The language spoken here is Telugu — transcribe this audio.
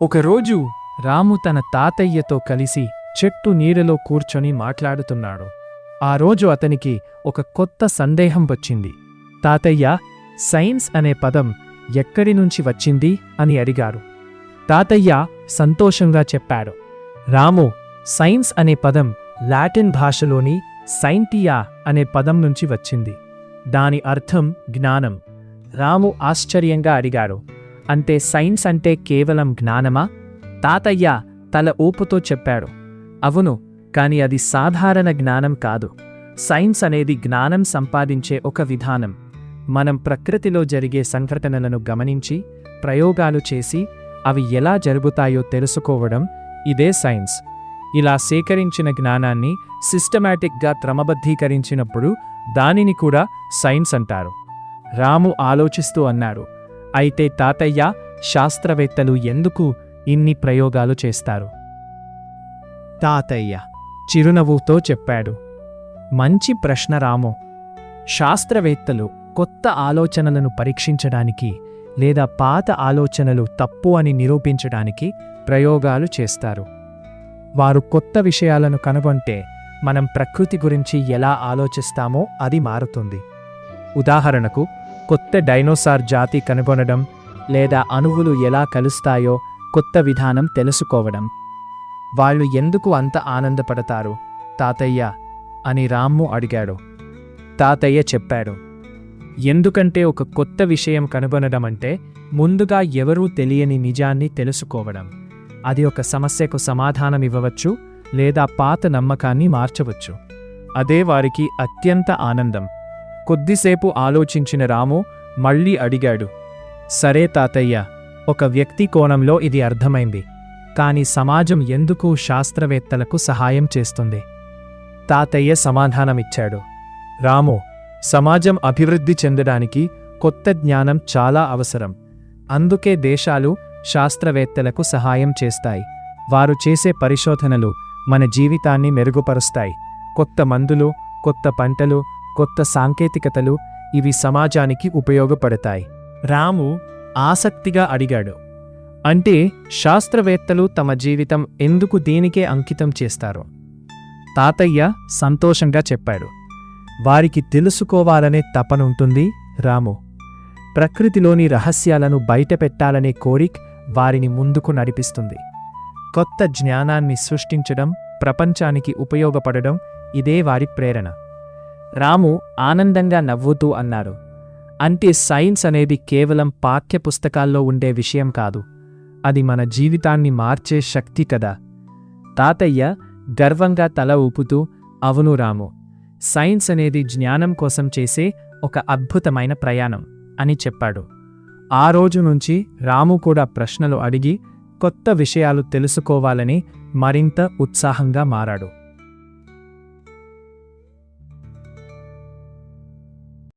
ఒకరోజు రాము తన తాతయ్యతో కలిసి చెట్టు నీడలో కూర్చొని మాట్లాడుతున్నాడు. ఆ రోజు అతనికి ఒక కొత్త సందేహం వచ్చింది. తాతయ్య, సైన్స్ అనే పదం ఎక్కడి నుంచి వచ్చింది అని అడిగారు. తాతయ్య సంతోషంగా చెప్పాడు. రాము, సైన్స్ అనే పదం లాటిన్ భాషలోని సైంటియా అనే పదం నుంచి వచ్చింది. దాని అర్థం జ్ఞానం. రాము ఆశ్చర్యంగా అడిగాడు, అంటే సైన్స్ అంటే కేవలం జ్ఞానమా? తాతయ్య తల ఊపుతో చెప్పాడు, అవును, కాని అది సాధారణ జ్ఞానం కాదు. సైన్స్ అనేది జ్ఞానం సంపాదించే ఒక విధానం. మనం ప్రకృతిలో జరిగే సంఘటనలను గమనించి ప్రయోగాలు చేసి అవి ఎలా జరుగుతాయో తెలుసుకోవడం, ఇదే సైన్స్. ఇలా సేకరించిన జ్ఞానాన్ని సిస్టమాటిక్గా క్రమబద్ధీకరించినప్పుడు దానిని కూడా సైన్స్ అంటారు. రాము ఆలోచిస్తూ అన్నాడు, అయితే తాతయ్య, శాస్త్రవేత్తలు ఎందుకు ఇన్ని ప్రయోగాలు చేస్తారు? తాతయ్య చిరునవ్వుతో చెప్పాడు, మంచి ప్రశ్న రాము. శాస్త్రవేత్తలు కొత్త ఆలోచనలను పరీక్షించడానికి లేదా పాత ఆలోచనలు తప్పు అని నిరూపించడానికి ప్రయోగాలు చేస్తారు. వారు కొత్త విషయాలను కనుగొంటే మనం ప్రకృతి గురించి ఎలా ఆలోచిస్తామో అది మారుతుంది. ఉదాహరణకు, కొత్త డైనోసార్ జాతి కనుగొనడం లేదా అణువులు ఎలా కలుస్తాయో కొత్త విధానం తెలుసుకోవడం. వాళ్ళు ఎందుకు అంత ఆనందపడతారు తాతయ్య అని రాము అడిగాడు. తాతయ్య చెప్పాడు, ఎందుకంటే ఒక కొత్త విషయం కనుగొనడం అంటే ముందుగా ఎవరూ తెలియని నిజాన్ని తెలుసుకోవడం. అది ఒక సమస్యకు సమాధానం ఇవ్వవచ్చు లేదా పాత నమ్మకాన్ని మార్చవచ్చు. అదే వారికి అత్యంత ఆనందం. కొద్దిసేపు ఆలోచించిన రాము మళ్ళీ అడిగాడు, సరే తాతయ్య, ఒక వ్యక్తి కోణంలో ఇది అర్థమైంది, కాని సమాజం ఎందుకు శాస్త్రవేత్తలకు సహాయం చేస్తుంది? తాతయ్య సమాధానమిచ్చాడు, రాము, సమాజం అభివృద్ధి చెందడానికి కొత్త జ్ఞానం చాలా అవసరం. అందుకే దేశాలు శాస్త్రవేత్తలకు సహాయం చేస్తాయి. వారు చేసే పరిశోధనలు మన జీవితాన్ని మెరుగుపరుస్తాయి. కొత్త మందులు, కొత్త పంటలు, కొత్త సాంకేతికతలు, ఇవి సమాజానికి ఉపయోగపడతాయి. రాము ఆసక్తిగా అడిగాడు, అంటే శాస్త్రవేత్తలు తమ జీవితం ఎందుకు దీనికే అంకితం చేస్తారు? తాతయ్య సంతోషంగా చెప్పాడు, వారికి తెలుసుకోవాలనే తపనుంటుంది రాము. ప్రకృతిలోని రహస్యాలను బయటపెట్టాలనే కోరిక వారిని ముందుకు నడిపిస్తుంది. కొత్త జ్ఞానాన్ని సృష్టించడం, ప్రపంచానికి ఉపయోగపడడం, ఇదే వారి ప్రేరణ. రాము ఆనందంగా నవ్వుతూ అన్నాడు, అంటే సైన్స్ అనేది కేవలం పాఠ్యపుస్తకాల్లో ఉండే విషయం కాదు, అది మన జీవితాన్ని మార్చే శక్తి కదా. తాతయ్య గర్వంగా తల ఊపుతూ, అవును రాము, సైన్స్ అనేది జ్ఞానం కోసం చేసే ఒక అద్భుతమైన ప్రయాణం అని చెప్పాడు. ఆ రోజు నుంచి రాము కూడా ప్రశ్నలు అడిగి కొత్త విషయాలు తెలుసుకోవాలని మరింత ఉత్సాహంగా మారాడు.